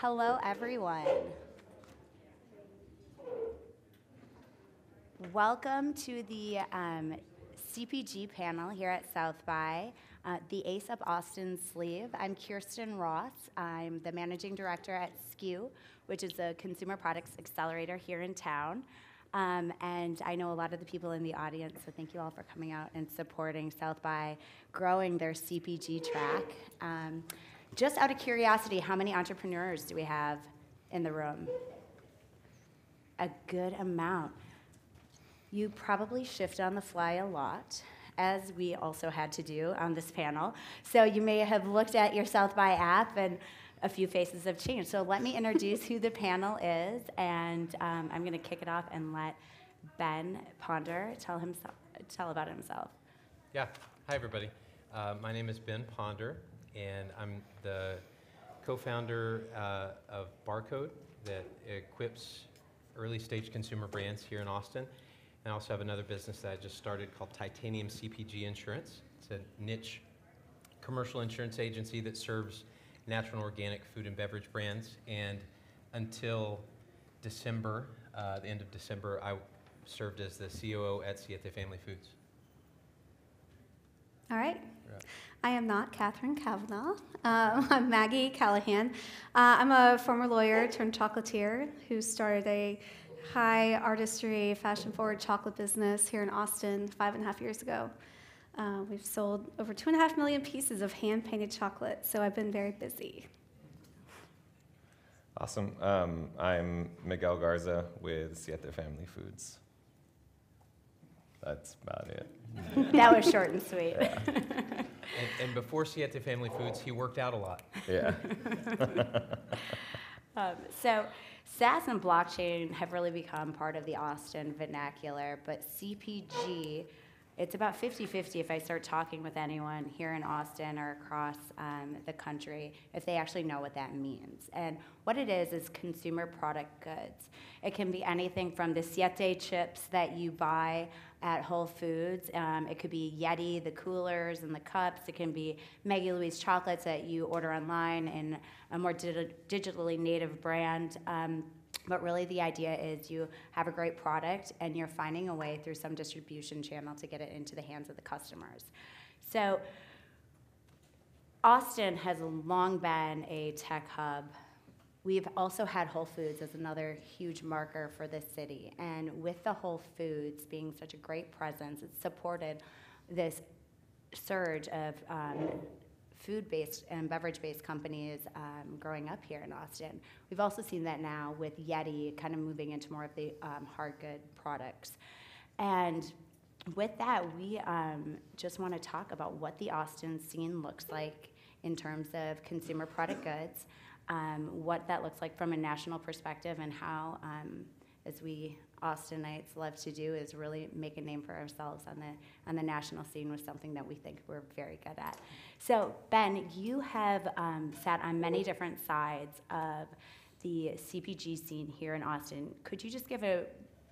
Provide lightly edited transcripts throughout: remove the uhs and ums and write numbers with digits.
Hello, everyone. Welcome to the CPG panel here at South by, the Ace Up Austin sleeve. I'm Kirsten Ross. I'm the managing director at SKU, which is a consumer products accelerator here in town. And I know a lot of the people in the audience, so thank you all for coming out and supporting South by, growing their CPG track. Just out of curiosity, how many entrepreneurs do we have in the room? A good amount. You probably shift on the fly a lot, as we also had to do on this panel. So you may have looked at your South by app and a few faces have changed. So let me introduce who the panel is, and I'm going to kick it off and let Ben Ponder tell about himself. Yeah, hi everybody. My name is Ben Ponder, and I'm the co-founder of Barcode that equips early stage consumer brands here in Austin. And I also have another business that I just started called Titanium CPG Insurance. It's a niche commercial insurance agency that serves natural and organic food and beverage brands. And until December, the end of December, I served as the COO at Siete Family Foods. All right. I am not Catherine Kavanaugh. I'm Maggie Callahan. I'm a former lawyer turned chocolatier who started a high artistry, fashion-forward chocolate business here in Austin 5.5 years ago. We've sold over 2.5 million pieces of hand-painted chocolate, so I've been very busy. Awesome. I'm Miguel Garza with Siete Family Foods. That's about it. That was short and sweet. Yeah. And before Siete Family Foods, he worked out a lot. Yeah. So SaaS and blockchain have really become part of the Austin vernacular, but CPG, it's about 50-50 if I start talking with anyone here in Austin or across the country, if they actually know what that means. And what it is consumer product goods. It can be anything from the Siete chips that you buy at Whole Foods. It could be Yeti, the coolers and the cups. It can be Maggie Louise chocolates that you order online in a more digitally native brand. But really the idea is you have a great product and you're finding a way through some distribution channel to get it into the hands of the customers. So Austin has long been a tech hub. We've also had Whole Foods as another huge marker for this city. And with the Whole Foods being such a great presence, it's supported this surge of food-based and beverage-based companies growing up here in Austin. We've also seen that now with Yeti kind of moving into more of the hard good products. And with that, we just want to talk about what the Austin scene looks like in terms of consumer product goods, what that looks like from a national perspective, and how, as we Austinites love to do, is really make a name for ourselves on the national scene with something that we think we're very good at. So Ben, you have sat on many different sides of the CPG scene here in Austin. Could you just give a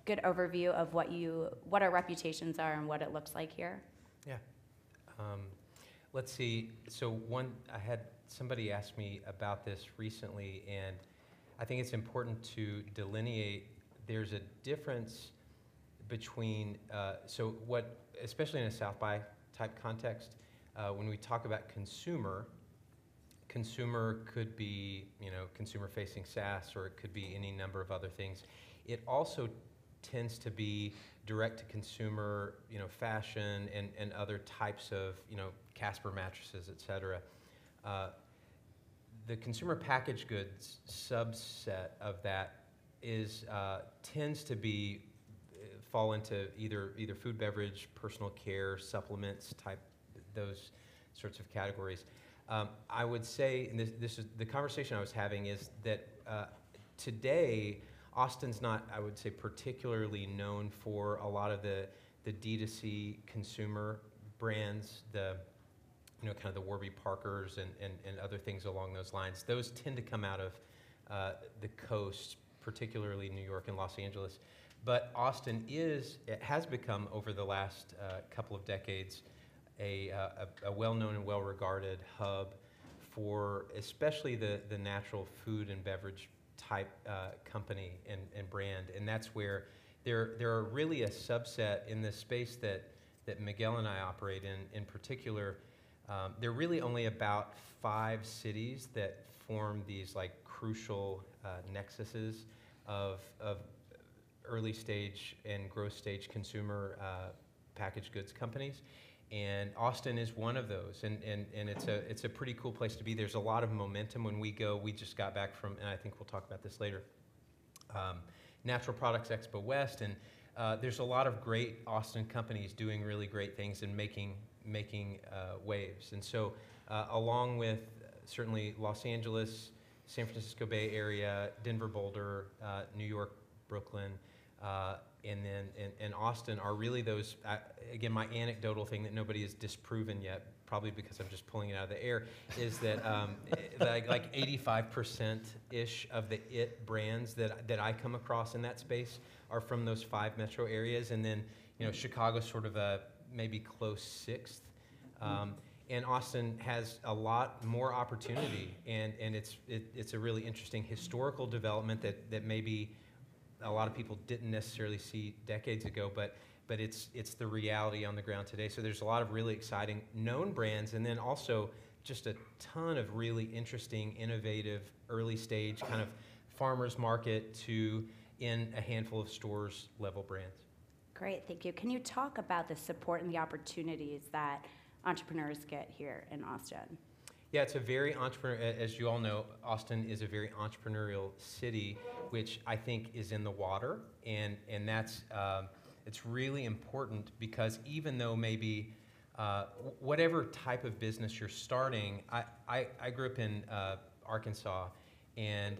good overview of what our reputations are and what it looks like here? Yeah. Let's see. So I had somebody ask me about this recently, and I think it's important to delineate. There's a difference between, especially in a South by type context, when we talk about consumer could be, consumer-facing SaaS, or it could be any number of other things. It also tends to be direct-to-consumer, fashion and other types of, Casper mattresses, et cetera. The consumer packaged goods subset of that tends to fall into either food, beverage, personal care, supplements type, those sorts of categories. I would say, and this is the conversation I was having, is that today Austin's not, I would say, particularly known for a lot of the D2C consumer brands, kind of the Warby Parkers and other things along those lines. Those tend to come out of the coast, particularly New York and Los Angeles. But Austin has become, over the last couple of decades, a well-known and well-regarded hub for especially the natural food and beverage type company and brand. And that's where there are really a subset in the space that Miguel and I operate in particular. There are really only about 5 cities that form these like crucial nexuses of early stage and growth stage consumer packaged goods companies. And Austin is one of those, and it's a pretty cool place to be. There's a lot of momentum when we go. We just got back from, and I think we'll talk about this later, Natural Products Expo West, and there's a lot of great Austin companies doing really great things and making waves. And so along with certainly Los Angeles, San Francisco Bay Area, Denver, Boulder, New York, Brooklyn, and Austin are really those, again, my anecdotal thing that nobody has disproven yet, probably because I'm just pulling it out of the air, is that like 85%-ish of the IT brands that I come across in that space are from those 5 metro areas, and then Chicago's sort of a maybe close 6th. And Austin has a lot more opportunity, and it's a really interesting historical development that maybe a lot of people didn't necessarily see decades ago, but it's the reality on the ground today. So there's a lot of really exciting known brands, and then also just a ton of really interesting, innovative, early stage kind of farmers market to in a handful of stores level brands. Great, thank you. Can you talk about the support and the opportunities that entrepreneurs get here in Austin? Yeah, it's a very as you all know, Austin is a very entrepreneurial city, which I think is in the water, and that's it's really important because even though maybe whatever type of business you're starting, I grew up in Arkansas, and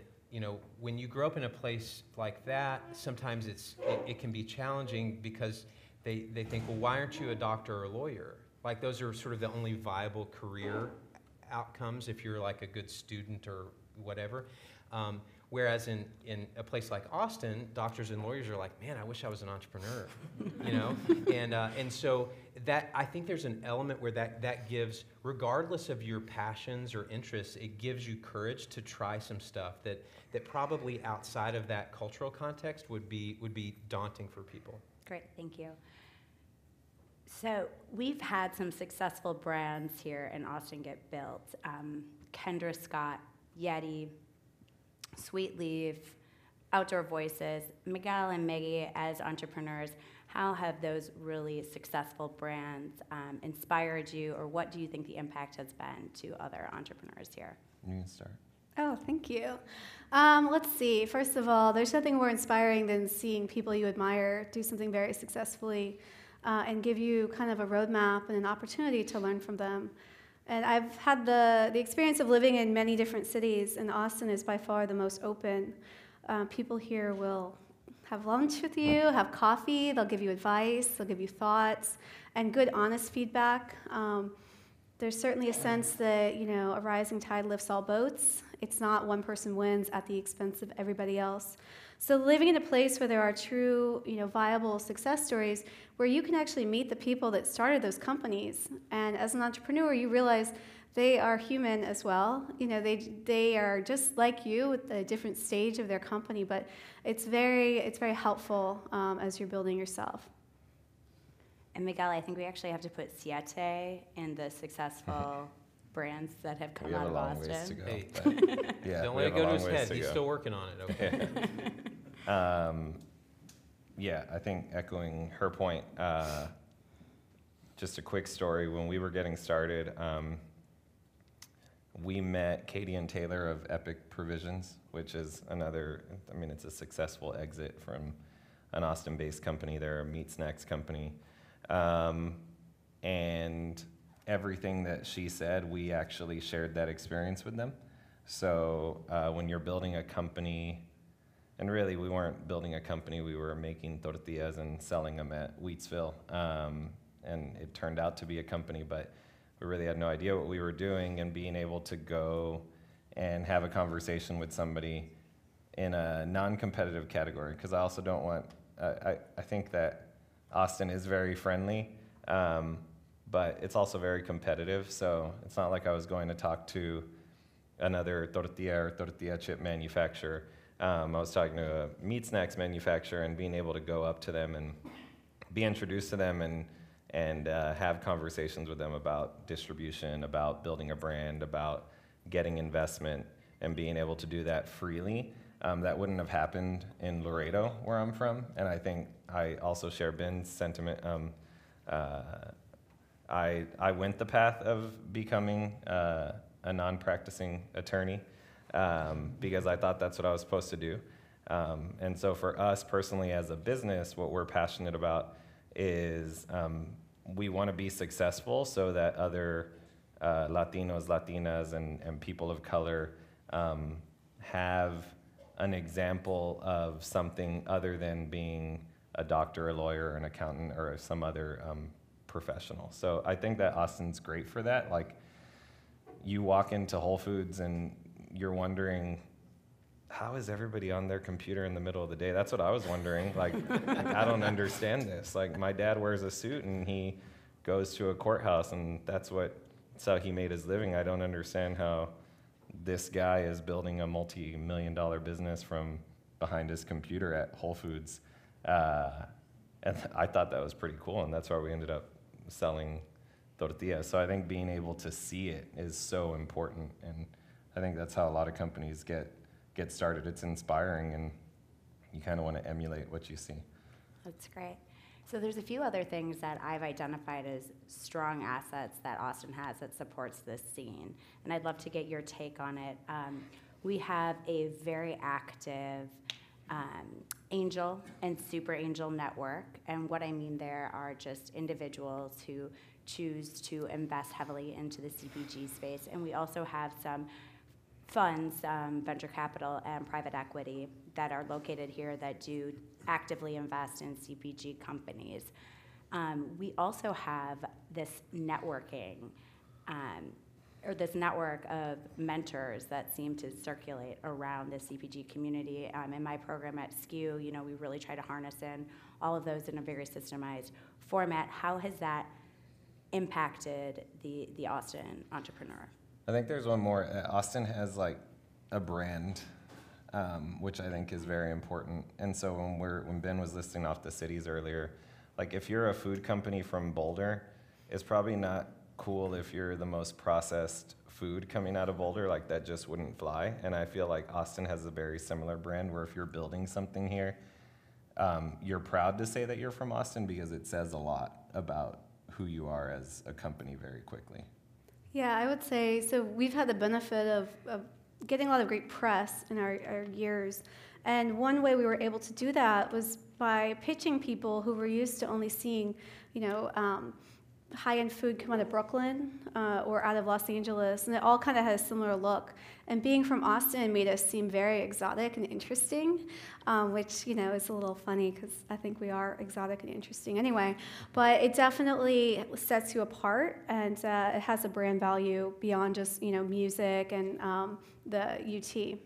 when you grow up in a place like that, sometimes it can be challenging because they think, well, why aren't you a doctor or a lawyer? Like those are sort of the only viable career outcomes if you're like a good student or whatever. Whereas in a place like Austin, doctors and lawyers are like, man, I wish I was an entrepreneur, and so that I think there's an element where that gives, regardless of your passions or interests, it gives you courage to try some stuff that probably outside of that cultural context would be daunting for people. Great, thank you. So we've had some successful brands here in Austin get built. Kendra Scott, Yeti, Sweet Leaf, Outdoor Voices. Miguel and Maggie, as entrepreneurs, how have those really successful brands inspired you, or what do you think the impact has been to other entrepreneurs here? You can start. Oh, thank you. Let's see. First of all, there's nothing more inspiring than seeing people you admire do something very successfully and give you kind of a roadmap and an opportunity to learn from them. And I've had the experience of living in many different cities, and Austin is by far the most open. People here will have lunch with you, have coffee, they'll give you advice, they'll give you thoughts, and good, honest feedback. There's certainly a sense that, a rising tide lifts all boats. It's not one person wins at the expense of everybody else. So living in a place where there are true, viable success stories, where you can actually meet the people that started those companies. And as an entrepreneur, you realize they are human as well. They are just like you at a different stage of their company, but it's very helpful as you're building yourself. And Miguel, I think we actually have to put Siete in the successful brands that have come out of Austin. We have a long ways to go. Hey. Yeah, don't let it go to his head. He's still working on it, okay? Yeah, I think echoing her point, just a quick story. When we were getting started, we met Katie and Taylor of Epic Provisions, which is it's a successful exit from an Austin-based company. They're a meat snacks company. And everything that she said, we actually shared that experience with them. So when you're building a company, and really we weren't building a company, we were making tortillas and selling them at Wheatsville. And it turned out to be a company, but we really had no idea what we were doing, and being able to go and have a conversation with somebody in a non-competitive category, because I also don't want, I think that Austin is very friendly, but it's also very competitive, so it's not like I was going to talk to another tortilla chip manufacturer. I was talking to a meat snacks manufacturer and being able to go up to them and be introduced to them and have conversations with them about distribution, about building a brand, about getting investment, and being able to do that freely. That wouldn't have happened in Laredo, where I'm from, and I think I also share Ben's sentiment. I went the path of becoming a non-practicing attorney because I thought that's what I was supposed to do. And so for us personally as a business, what we're passionate about is we want to be successful so that other Latinos, Latinas, and people of color have an example of something other than being a doctor, a lawyer, an accountant, or some other professional. So I think that Austin's great for that. Like, you walk into Whole Foods and you're wondering, how is everybody on their computer in the middle of the day? That's what I was wondering. Like, I don't understand this. Like, my dad wears a suit and he goes to a courthouse, and that's how he made his living. I don't understand how this guy is building a multi-million-dollar business from behind his computer at Whole Foods. And I thought that was pretty cool, and that's why we ended up selling tortillas. So I think being able to see it is so important, and I think that's how a lot of companies get started. It's inspiring, and you kind of want to emulate what you see. That's great. So there's a few other things that I've identified as strong assets that Austin has that supports this scene, and I'd love to get your take on it. We have a very active angel and super angel network, and what I mean there are just individuals who choose to invest heavily into the CPG space, and we also have some funds, venture capital and private equity, that are located here that do actively invest in CPG companies. We also have this networking, or this network of mentors that seem to circulate around the CPG community. In my program at SKU, we really try to harness in all of those in a very systemized format. How has that impacted the Austin entrepreneur? I think there's one more. Austin has like a brand, which I think is very important. And so when Ben was listing off the cities earlier, like if you're a food company from Boulder, it's probably not cool if you're the most processed food coming out of Boulder. Like, that just wouldn't fly. And I feel like Austin has a very similar brand where if you're building something here, you're proud to say that you're from Austin because it says a lot about who you are as a company very quickly. Yeah, I would say, so we've had the benefit of getting a lot of great press in our years. And one way we were able to do that was by pitching people who were used to only seeing, high-end food come out of Brooklyn or out of Los Angeles, and it all kind of had a similar look. And being from Austin made us seem very exotic and interesting, which, is a little funny because I think we are exotic and interesting anyway. But it definitely sets you apart, and it has a brand value beyond just, music and the UT.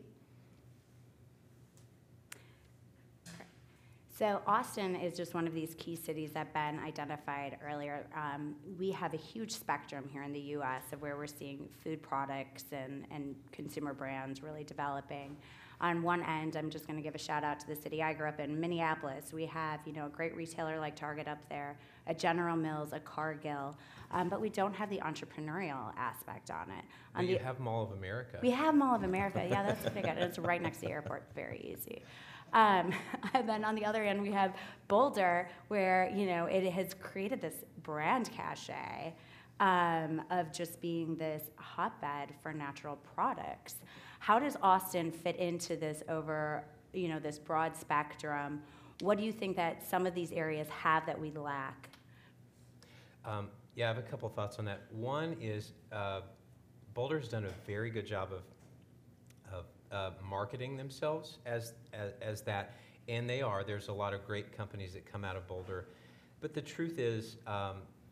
So Austin is just one of these key cities that Ben identified earlier. We have a huge spectrum here in the U.S. of where we're seeing food products and consumer brands really developing. On one end, I'm just going to give a shout out to the city I grew up in, Minneapolis. We have, a great retailer like Target up there, a General Mills, a Cargill, but we don't have the entrepreneurial aspect on it. But you have Mall of America. We have Mall of America. Yeah, that's a big one. It's right next to the airport. Very easy. And then on the other end, we have Boulder, where, it has created this brand cachet of just being this hotbed for natural products. How does Austin fit into this this broad spectrum? What do you think that some of these areas have that we lack? Yeah, I have a couple thoughts on that. One is Boulder's done a very good job of marketing themselves as that, and there's a lot of great companies that come out of Boulder, but the truth is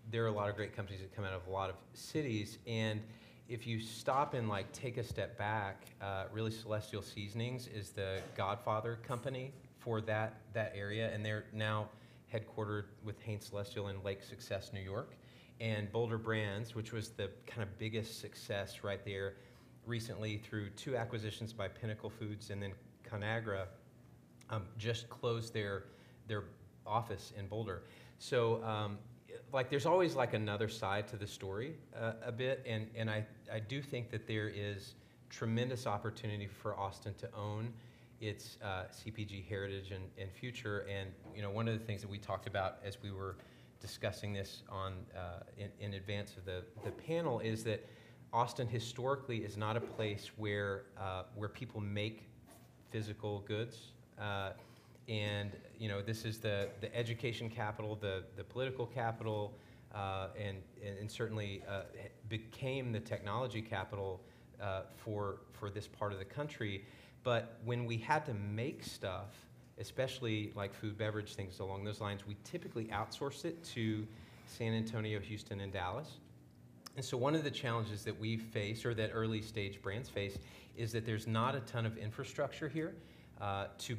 there are a lot of great companies that come out of a lot of cities, and if you stop and take a step back, really Celestial Seasonings is the godfather company for that area, and they're now headquartered with Hain Celestial in Lake Success, New York, and Boulder Brands, which was the kind of biggest success right there, recently, through 2 acquisitions by Pinnacle Foods and then Conagra, just closed their office in Boulder. So like there's always like another side to the story a bit, and I do think that there is tremendous opportunity for Austin to own its CPG heritage and future. And one of the things that we talked about as we were discussing this in advance of the panel is that Austin historically is not a place where people make physical goods. And this is the education capital, the political capital, and certainly became the technology capital for this part of the country. But when we had to make stuff, especially like food, beverage, things along those lines, we typically outsourced it to San Antonio, Houston, and Dallas. And so one of the challenges that we face, or that early stage brands face, is that there's not a ton of infrastructure here to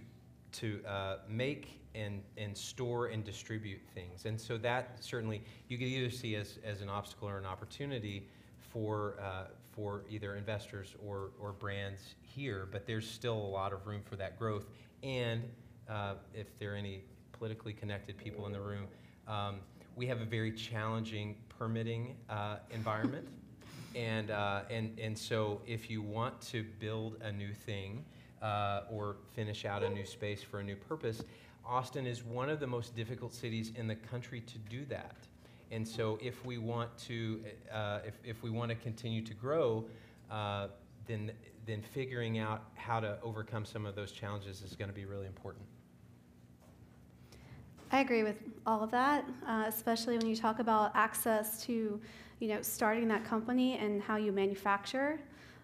make and store and distribute things. And so that certainly you could either see as an obstacle or an opportunity for either investors or brands here, but there's still a lot of room for that growth. And if there are any politically connected people in the room, we have a very challenging permitting environment. And so if you want to build a new thing or finish out a new space for a new purpose, Austin is one of the most difficult cities in the country to do that. And so if we want to continue to grow, then figuring out how to overcome some of those challenges is going to be really important. I agree with all of that, especially when you talk about access to, starting that company and how you manufacture.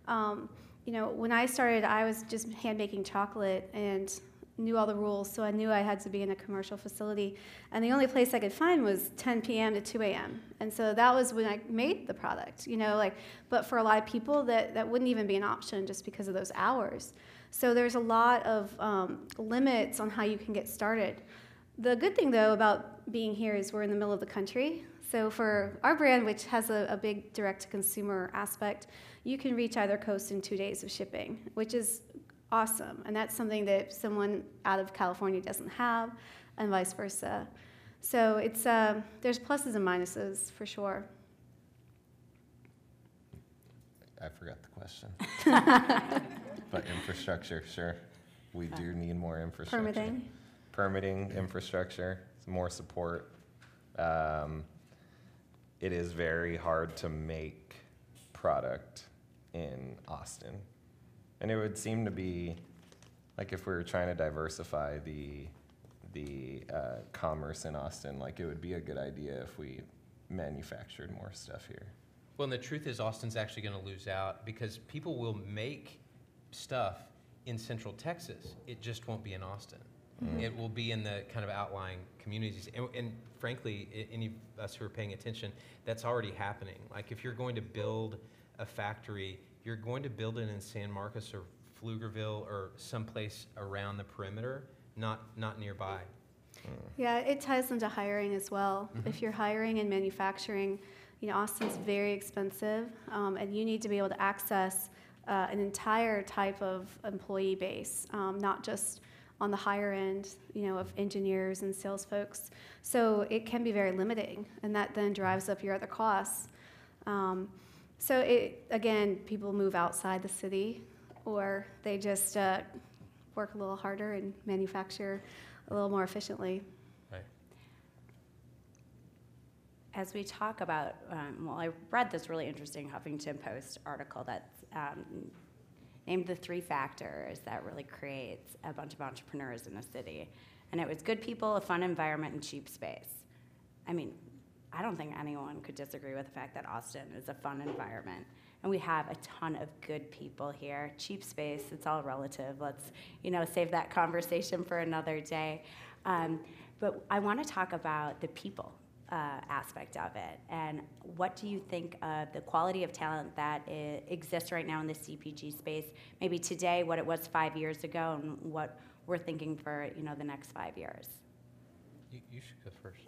When I started, I was just hand making chocolate and knew all the rules, so I knew I had to be in a commercial facility. And the only place I could find was 10 p.m. to 2 a.m. And so that was when I made the product, but for a lot of people that wouldn't even be an option just because of those hours. So there's a lot of limits on how you can get started. The good thing, though, about being here is we're in the middle of the country. So for our brand, which has a big direct-to-consumer aspect, you can reach either coast in 2 days of shipping, which is awesome. And that's something that someone out of California doesn't have, and vice versa. So it's there's pluses and minuses for sure. I forgot the question. But infrastructure, sure. We do need more infrastructure. Permitting, infrastructure, more support. It is very hard to make product in Austin. And it would seem to be, like if we were trying to diversify the commerce in Austin, like it would be a good idea if we manufactured more stuff here. Well, and the truth is Austin's actually going to lose out because people will make stuff in Central Texas. It just won't be in Austin. Mm-hmm. It will be in the kind of outlying communities. And frankly, any of us who are paying attention, that's already happening. Like if you're going to build a factory, you're going to build it in San Marcos or Pflugerville or someplace around the perimeter, not nearby. Yeah, it ties into hiring as well. Mm-hmm. If you're hiring and manufacturing, Austin's very expensive, and you need to be able to access an entire type of employee base, not just on the higher end, of engineers and sales folks. So it can be very limiting, and that then drives up your other costs. So again, people move outside the city, or they just work a little harder and manufacture a little more efficiently. Right. As we talk about, I read this really interesting Huffington Post article that's named the 3 factors that really creates a bunch of entrepreneurs in a city. And it was good people, a fun environment, and cheap space. I mean, I don't think anyone could disagree with the fact that Austin is a fun environment. And we have a ton of good people here. Cheap space, it's all relative. Let's, save that conversation for another day. But I want to talk about the people aspect of it. And what do you think of the quality of talent that exists right now in the CPG space? Maybe today, what it was 5 years ago, and what we're thinking for, the next 5 years. You should go first.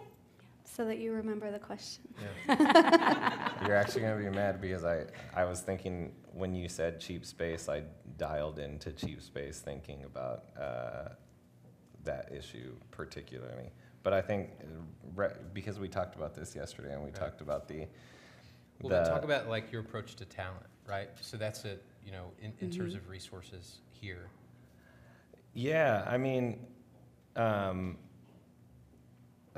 So that you remember the question. Yeah. You're actually going to be mad because I was thinking when you said cheap space, I dialed into cheap space thinking about that issue particularly. But I think because we talked about this yesterday, and we talked about well, then talk about like your approach to talent, right? So that's it, you know, in terms of resources here. Yeah, I mean, I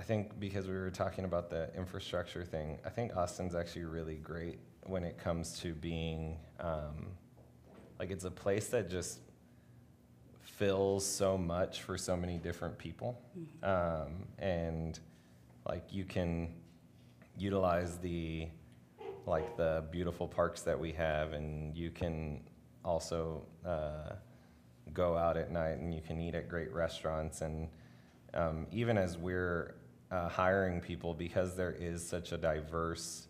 think because we were talking about the infrastructure thing, I think Austin's actually really great when it comes to being, like, it's a place that just fills so much for so many different people. And like you can utilize the beautiful parks that we have, and you can also go out at night and you can eat at great restaurants. And even as we're hiring people, because there is such a diverse,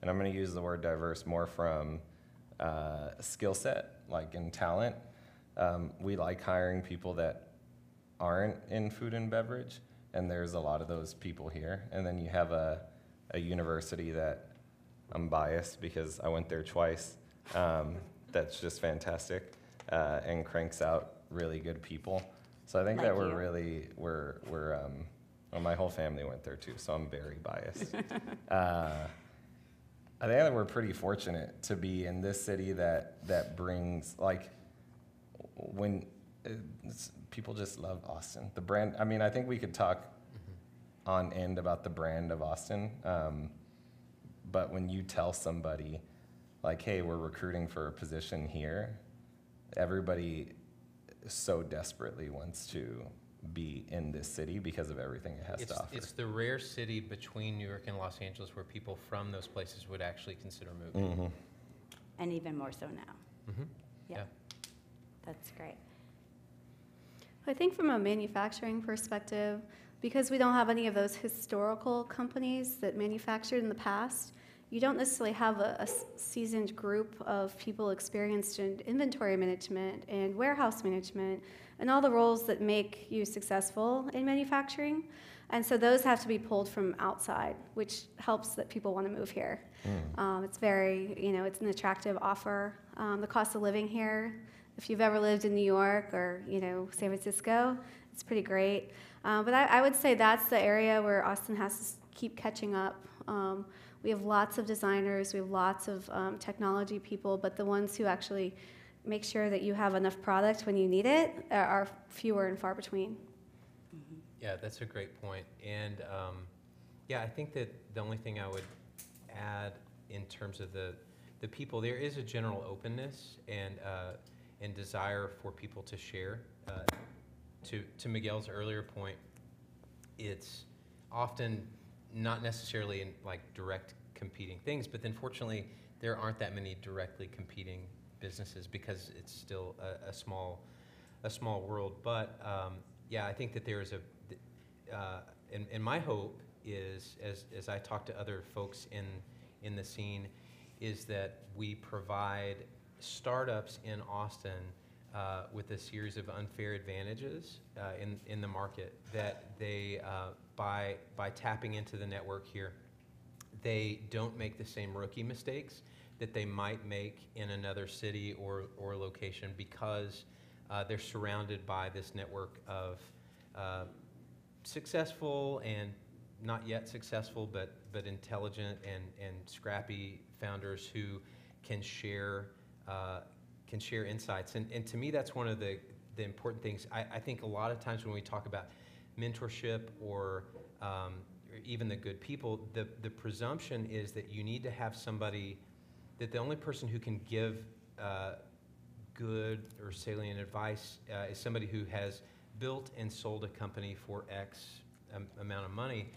and I'm going to use the word diverse more from skill set, like in talent, we like hiring people that aren't in food and beverage, and there's a lot of those people here. And then you have a university that, I'm biased because I went there twice, that's just fantastic and cranks out really good people. So I think that we're well, my whole family went there too, so I'm very biased. I think that we're pretty fortunate to be in this city that brings, like, when people just love Austin. The brand, I mean, I think we could talk on end about the brand of Austin, but when you tell somebody, like, hey, we're recruiting for a position here, everybody so desperately wants to be in this city because of everything it has to offer. It's the rare city between New York and Los Angeles where people from those places would actually consider moving. And even more so now. Yeah. That's great. I think from a manufacturing perspective, because we don't have any of those historical companies that manufactured in the past, you don't necessarily have a seasoned group of people experienced in inventory management and warehouse management and all the roles that make you successful in manufacturing. And so those have to be pulled from outside, which helps that people want to move here. It's very, it's an attractive offer. The cost of living here, if you've ever lived in New York or, San Francisco, it's pretty great. But I would say that's the area where Austin has to keep catching up. We have lots of designers, we have lots of technology people, but the ones who actually make sure that you have enough product when you need it are fewer and far between. Yeah, that's a great point. And I think that the only thing I would add in terms of the people, there is a general openness and desire for people to share. To Miguel's earlier point, it's often not necessarily in like direct competing things, but then fortunately there aren't that many directly competing businesses because it's still a small world. But I think that there is and my hope is, as I talk to other folks in the scene, is that we provide startups in Austin with a series of unfair advantages in the market, that they, by tapping into the network here, they don't make the same rookie mistakes that they might make in another city or location because they're surrounded by this network of successful and not yet successful, but intelligent and scrappy founders who can share insights. And to me, that's one of the important things. I think a lot of times when we talk about mentorship or even the good people, the presumption is that you need to have somebody, that the only person who can give good or salient advice is somebody who has built and sold a company for X amount of money.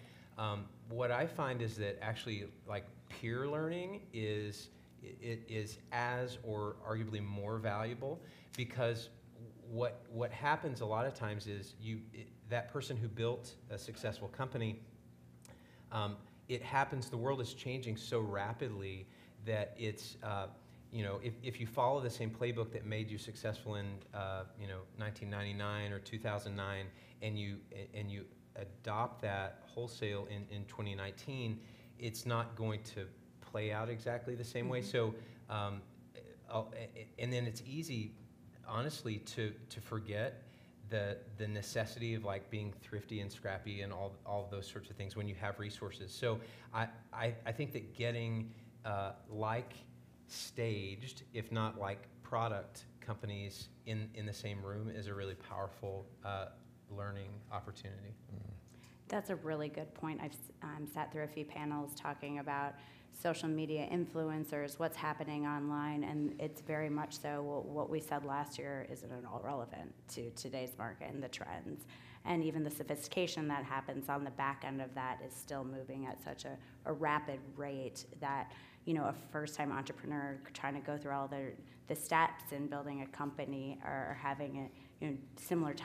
What I find is that actually, like, peer learning is as or arguably more valuable, because what happens a lot of times is that person who built a successful company, it happens, the world is changing so rapidly that it's if you follow the same playbook that made you successful in 1999 or 2009 and you adopt that wholesale in 2019, it's not going to play out exactly the same way. So and then it's easy, honestly, to forget the necessity of like being thrifty and scrappy and all of those sorts of things when you have resources. So I think that getting like staged, if not like product companies in the same room is a really powerful learning opportunity. That's a really good point. I've sat through a few panels talking about social media influencers, what's happening online, and it's very much so what we said last year isn't at all relevant to today's market and the trends. And even the sophistication that happens on the back end of that is still moving at such a rapid rate that, you know, a first-time entrepreneur trying to go through all the steps in building a company or having a similar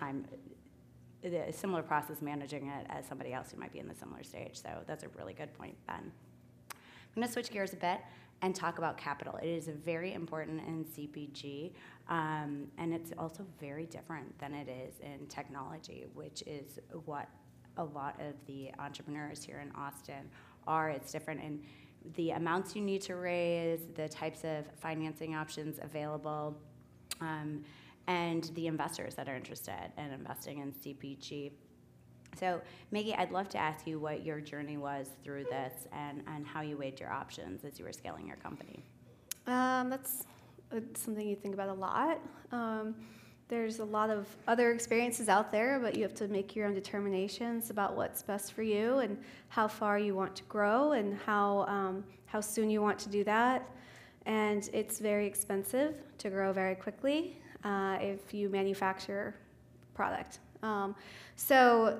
process managing it as somebody else who might be in the similar stage. So that's a really good point, Ben. I'm going to switch gears a bit and talk about capital. It is very important in CPG, and it's also very different than it is in technology, which is what a lot of the entrepreneurs here in Austin are. It's different in the amounts you need to raise, the types of financing options available, and the investors that are interested in investing in CPG. So, Maggie, I'd love to ask you what your journey was through this and how you weighed your options as you were scaling your company. That's something you think about a lot. There's a lot of other experiences out there, but you have to make your own determinations about what's best for you and how far you want to grow and how soon you want to do that. And it's very expensive to grow very quickly if you manufacture product. So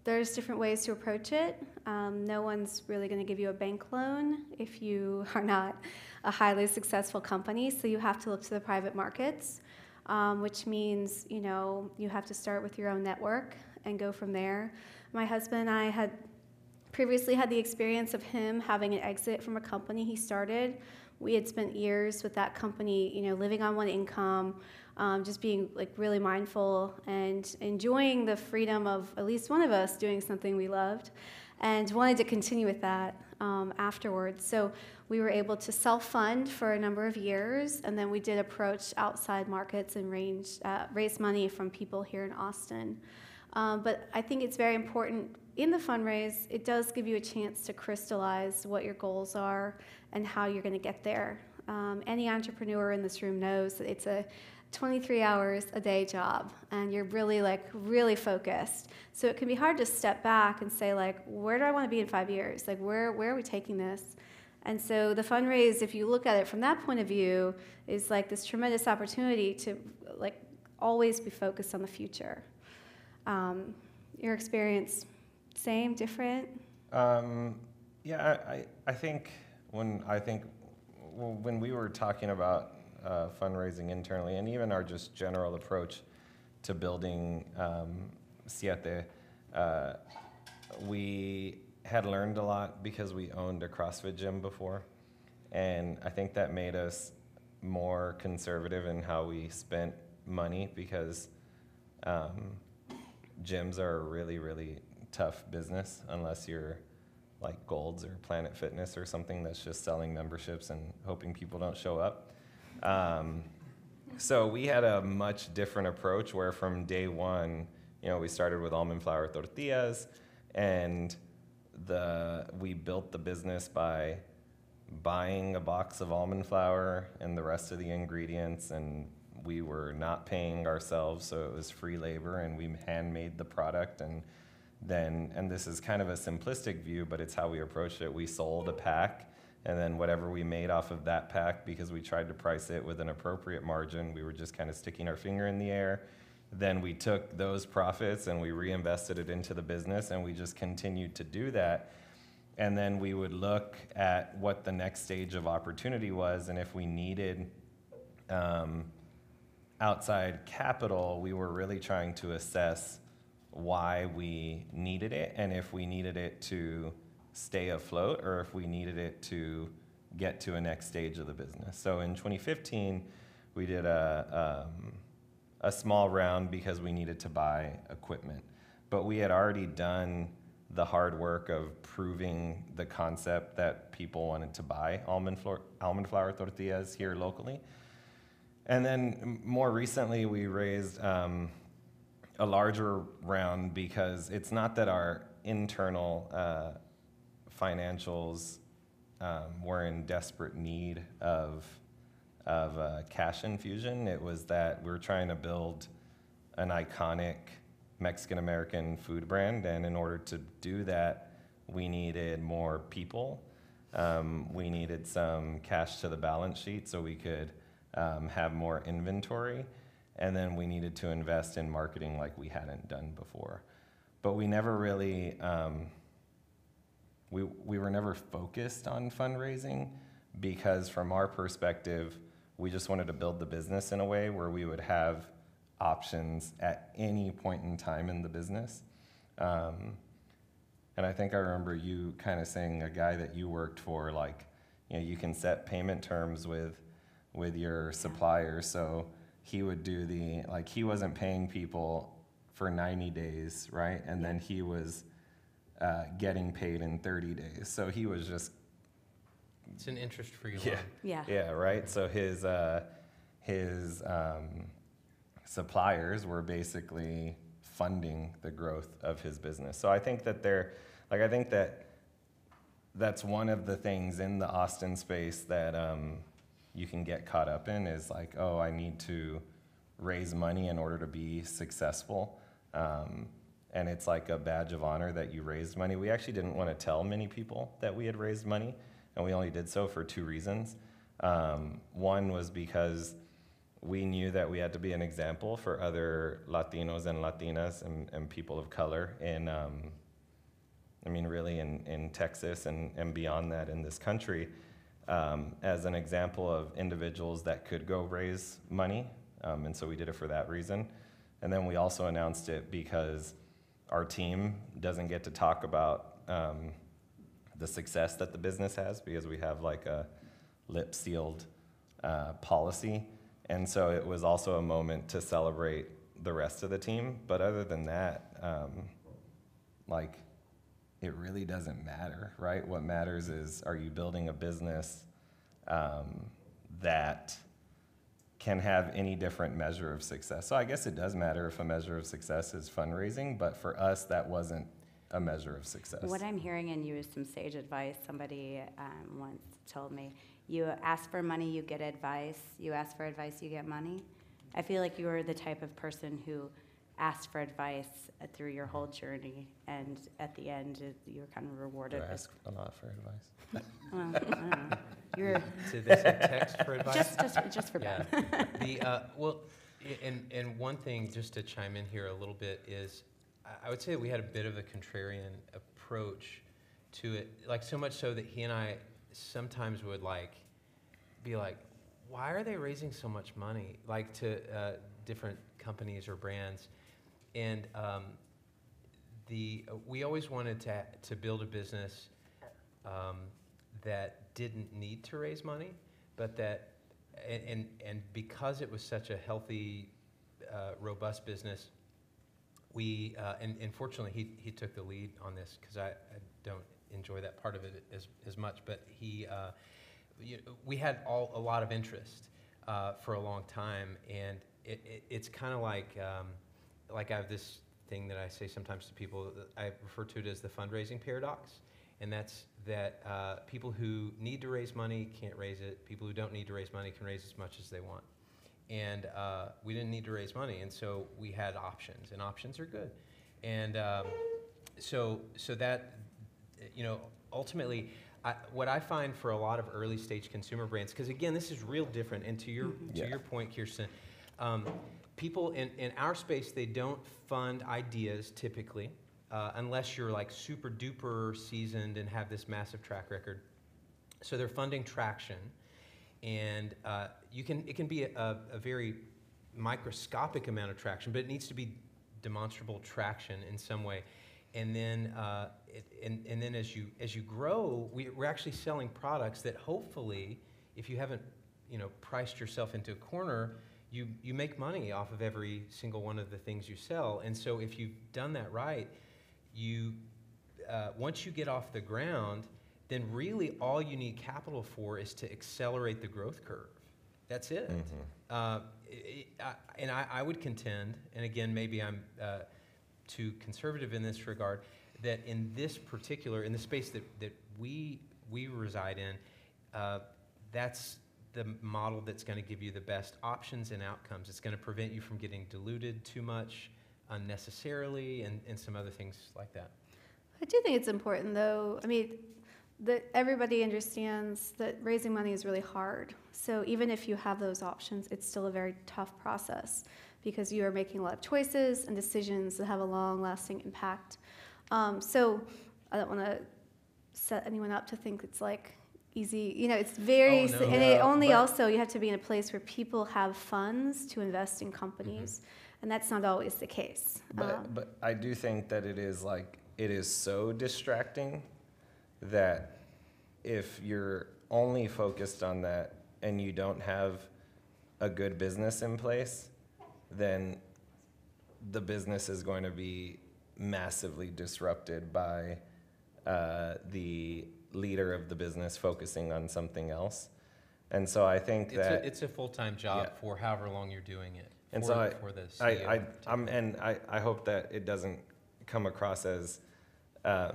there's different ways to approach it. No one's really going to give you a bank loan if you are not a highly successful company. So you have to look to the private markets, which means, you know, you have to start with your own network and go from there. My husband and I had previously had the experience of him having an exit from a company he started. We had spent years with that company, you know, living on one income, just being like really mindful and enjoying the freedom of at least one of us doing something we loved, and wanted to continue with that afterwards. So we were able to self-fund for a number of years, and then we did approach outside markets and raise money from people here in Austin. But I think it's very important in the fundraise, it does give you a chance to crystallize what your goals are and how you're going to get there. Any entrepreneur in this room knows that it's a 23 hours a day job, and you're really focused. So it can be hard to step back and say, like, where do I want to be in 5 years? Like, where are we taking this? And so the fundraise, if you look at it from that point of view, is like this tremendous opportunity to like always be focused on the future. Your experience, same, different? Yeah, I think when we were talking about fundraising internally, and even our just general approach to building Siete, we had learned a lot because we owned a CrossFit gym before, and I think that made us more conservative in how we spent money because gyms are a really tough business unless you're like Gold's or Planet Fitness or something that's just selling memberships and hoping people don't show up. So we had a much different approach where from day one, you know, we started with almond flour tortillas, and we built the business by buying a box of almond flour and the rest of the ingredients, and we were not paying ourselves, so it was free labor, and we handmade the product. And this is kind of a simplistic view, but it's how we approached it. We sold a pack, and then whatever we made off of that pack, because we tried to price it with an appropriate margin, we were just kind of sticking our finger in the air. Then we took those profits and we reinvested it into the business, and we just continued to do that. And then we would look at what the next stage of opportunity was, and if we needed outside capital, we were really trying to assess why we needed it, and if we needed it to stay afloat or if we needed it to get to a next stage of the business. So in 2015, we did a small round because we needed to buy equipment. But we had already done the hard work of proving the concept that people wanted to buy almond flour tortillas here locally. And then more recently, we raised a larger round because it's not that our internal financials were in desperate need of cash infusion. It was that we were trying to build an iconic Mexican-American food brand, and in order to do that, we needed more people. We needed some cash to the balance sheet so we could have more inventory, and then we needed to invest in marketing like we hadn't done before. But we never really, we were never focused on fundraising because from our perspective, we just wanted to build the business in a way where we would have options at any point in time in the business. And I think I remember you kind of saying a guy that you worked for, like, you know, you can set payment terms with your suppliers. So he would do like he wasn't paying people for 90 days, right? And then he was getting paid in 30 days. So he was just. It's an interest-free loan. Yeah, right? So his suppliers were basically funding the growth of his business. So I think that that's one of the things in the Austin space that you can get caught up in is like, oh, I need to raise money in order to be successful. And it's like a badge of honor that you raised money. We actually didn't want to tell many people that we had raised money, and we only did so for 2 reasons. One was because we knew that we had to be an example for other Latinos and Latinas and people of color in, really in Texas and beyond that in this country, as an example of individuals that could go raise money. And so we did it for that reason. And then we also announced it because our team doesn't get to talk about the success that the business has because we have like a lip-sealed policy. And so it was also a moment to celebrate the rest of the team. But other than that, it really doesn't matter, right? What matters is, are you building a business that can have any different measure of success? So I guess it does matter if a measure of success is fundraising, but for us, that wasn't a measure of success. What I'm hearing in you is some sage advice. Somebody once told me, you ask for money, you get advice. You ask for advice, you get money. I feel like you are the type of person who asked for advice through your whole journey, and at the end, you were kind of rewarded. Do I ask a lot for advice? Well, I don't know. You're Did they say text for advice? just for Ben. And one thing, just to chime in here a little bit, is I would say that we had a bit of a contrarian approach to it, like so much so that he and I sometimes would be like, why are they raising so much money, like to different companies or brands? And we always wanted to build a business that didn't need to raise money, but that, and because it was such a healthy, robust business, we, and fortunately he took the lead on this because I don't enjoy that part of it as much, but we had a lot of interest for a long time, and it's kind of like I have this thing that I say sometimes to people. I refer to it as the fundraising paradox, and that's that people who need to raise money can't raise it. People who don't need to raise money can raise as much as they want. And we didn't need to raise money, and so we had options, and options are good. And so that, ultimately, what I find for a lot of early stage consumer brands, because again, this is real different, and to your point, Kirsten, people in our space, they don't fund ideas typically, unless you're like super duper seasoned and have this massive track record. So they're funding traction, and it can be a very microscopic amount of traction, but it needs to be demonstrable traction in some way. And then and then as you grow, we're actually selling products that hopefully, if you haven't priced yourself into a corner, you make money off of every single one of the things you sell. And so if you've done that right, once you get off the ground, then really all you need capital for is to accelerate the growth curve. That's it. Mhm. I would contend, and again, maybe I'm too conservative in this regard, that in this particular, in the space that we reside in, that's the model that's going to give you the best options and outcomes. It's going to prevent you from getting diluted too much unnecessarily and some other things like that. I do think it's important, though. I mean, that everybody understands that raising money is really hard. So even if you have those options, it's still a very tough process because you are making a lot of choices and decisions that have a long-lasting impact. So I don't want to set anyone up to think it's like easy. You know, it's very, Oh, no. and it only but- also you have to be in a place where people have funds to invest in companies, and that's not always the case. But I do think that it is so distracting that if you're only focused on that and you don't have a good business in place, then the business is going to be massively disrupted by the leader of the business focusing on something else. And so I think that It's a full-time job Yeah. for however long you're doing it. And for, so for the CEO. I hope that it doesn't come across as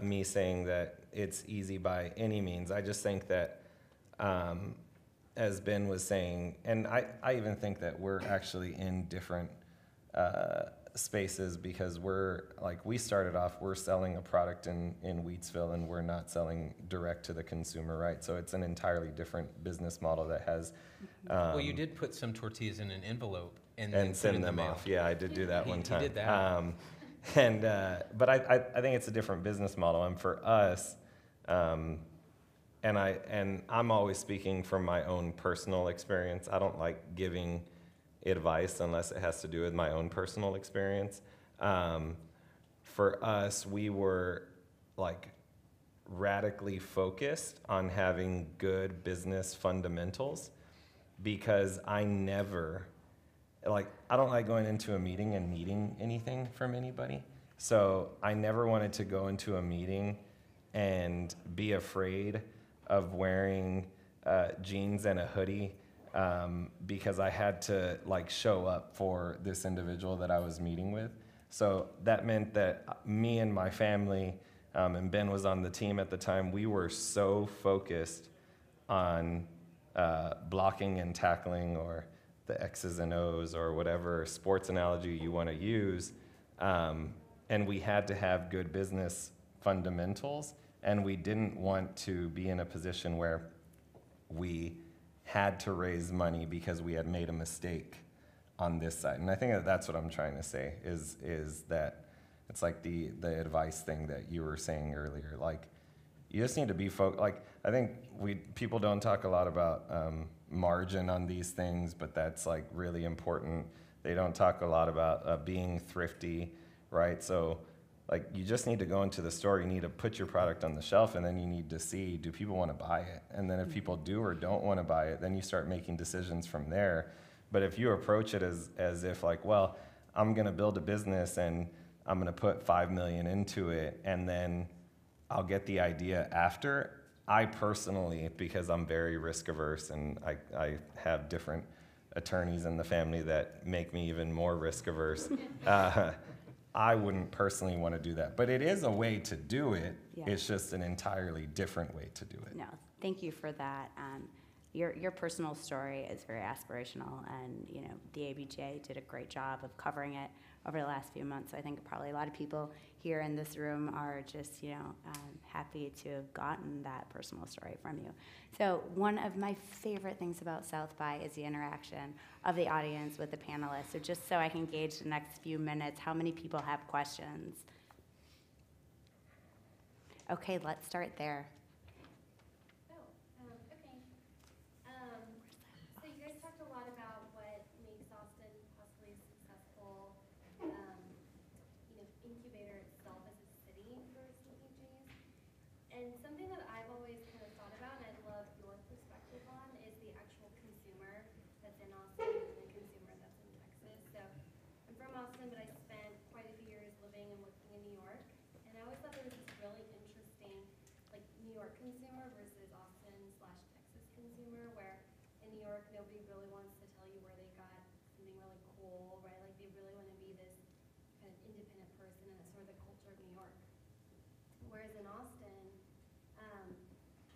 me saying that it's easy by any means. I just think that, as Ben was saying, and I even think that we're actually in different spaces because we started off, we're selling a product in Wheatsville and we're not selling direct to the consumer, right? So it's an entirely different business model that has. Well, you did put some tortillas in an envelope and then put in send the them mail. off. Yeah, I did do that He- one he time. did that. But I think it's a different business model, and for us, and I'm always speaking from my own personal experience. I don't like giving advice unless it has to do with my own personal experience. For us, we were like radically focused on having good business fundamentals because I don't like going into a meeting and needing anything from anybody. So I never wanted to go into a meeting and be afraid of wearing jeans and a hoodie because I had to show up for this individual that I was meeting with. So that meant that me and my family, and Ben was on the team at the time, we were so focused on blocking and tackling, or the X's and O's, or whatever sports analogy you want to use. And we had to have good business fundamentals, and we didn't want to be in a position where we had to raise money because we had made a mistake on this side. And I think that's what I'm trying to say, is that it's like the advice thing that you were saying earlier. You just need to be I think people don't talk a lot about margin on these things, but that's really important. They don't talk a lot about being thrifty, right? So you just need to go into the store, you need to put your product on the shelf, and then you need to see, do people want to buy it? And then if people do or don't want to buy it, then you start making decisions from there. But if you approach it as if well, I'm going to build a business and I'm going to put $5 million into it, and then I'll get the idea after. I personally, because I'm very risk averse and I have different attorneys in the family that make me even more risk averse, I wouldn't personally want to do that. But it is a way to do it. Yeah. It's just an entirely different way to do it. No, thank you for that. Your personal story is very aspirational, and the ABJ did a great job of covering it over the last few months. So I think probably a lot of people here in this room are just happy to have gotten that personal story from you. So one of my favorite things about South by is the interaction of the audience with the panelists. So just so I can gauge the next few minutes, how many people have questions? Okay, let's start there. So you guys talked a lot about what makes Austin possibly a successful, incubator itself as a city for CPGs. And something that I've always kind of thought about, and I'd love your perspective on, is the actual consumer that's in Austin and the consumer that's in Texas. So I'm from Austin, but I spent quite a few years living and working in New York. And I always thought there was this really interesting, New nobody really wants to tell you where they got something really cool, right? Like they really want to be this kind of independent person, and that's sort of the culture of New York. Whereas in Austin,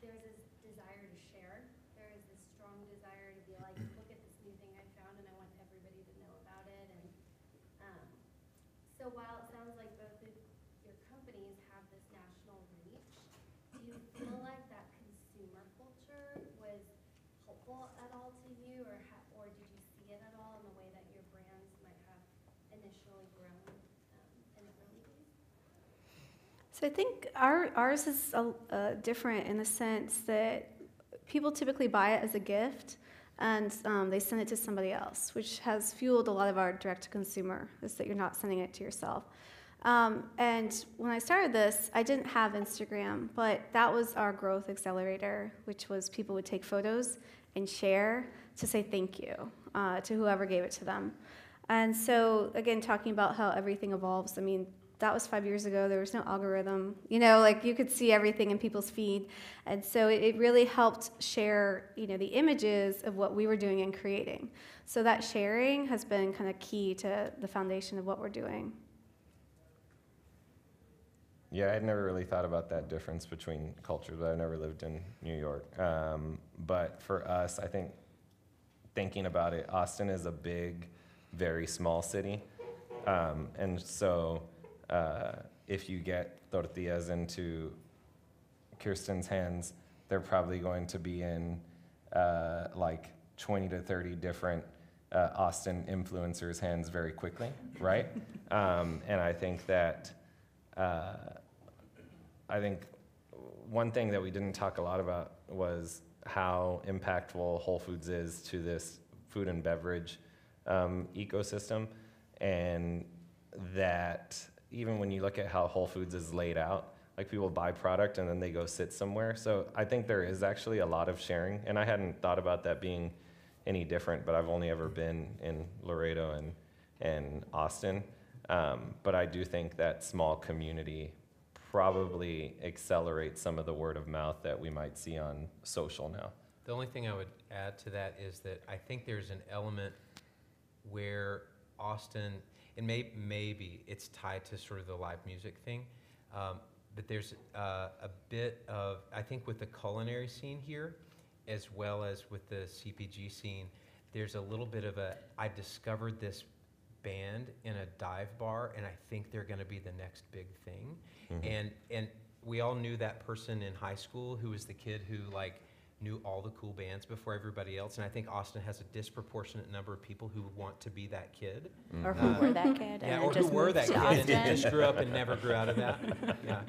there's this desire to share. There is this strong desire to be like, look at this new thing I found, and I want everybody to know about it. And so while it sounds like both of your companies have this national reach, do you feel like that consumer culture was helpful at all to you, or did you see it at all in the way that your brands might have initially grown in the early days? So I think ours is different in the sense that people typically buy it as a gift, and they send it to somebody else, which has fueled a lot of our direct-to-consumer, is that you're not sending it to yourself. And when I started this, I didn't have Instagram, but that was our growth accelerator, which was people would take photos and share to say thank you to whoever gave it to them. And so, again, talking about how everything evolves, I mean, that was 5 years ago. There was no algorithm. Like you could see everything in people's feed. And so it really helped share, the images of what we were doing and creating. So that sharing has been kind of key to the foundation of what we're doing. Yeah, I'd never really thought about that difference between cultures, but I've never lived in New York. But for us, I think thinking about it, Austin is a big, very small city. And so if you get tortillas into Kirsten's hands, they're probably going to be in like 20 to 30 different Austin influencers' hands very quickly, right? And I think that one thing that we didn't talk a lot about was how impactful Whole Foods is to this food and beverage ecosystem, and that even when you look at how Whole Foods is laid out, like people buy product and then they go sit somewhere. So I think there is actually a lot of sharing, and I hadn't thought about that being any different, but I've only ever been in Laredo and Austin. But I do think that small community probably accelerates some of the word of mouth that we might see on social now. The only thing I would add to that is that I think there's an element where Austin, and maybe it's tied to sort of the live music thing, but there's a bit of, I think with the culinary scene here, as well as with the CPG scene, there's a little bit of I discovered this band in a dive bar, and I think they're going to be the next big thing. Mm-hmm. And we all knew that person in high school who was the kid who knew all the cool bands before everybody else, and I think Austin has a disproportionate number of people who want to be that kid. Mm-hmm. Or who were that kid. Yeah, or who were that kid and just grew up and never grew out of that. Yeah.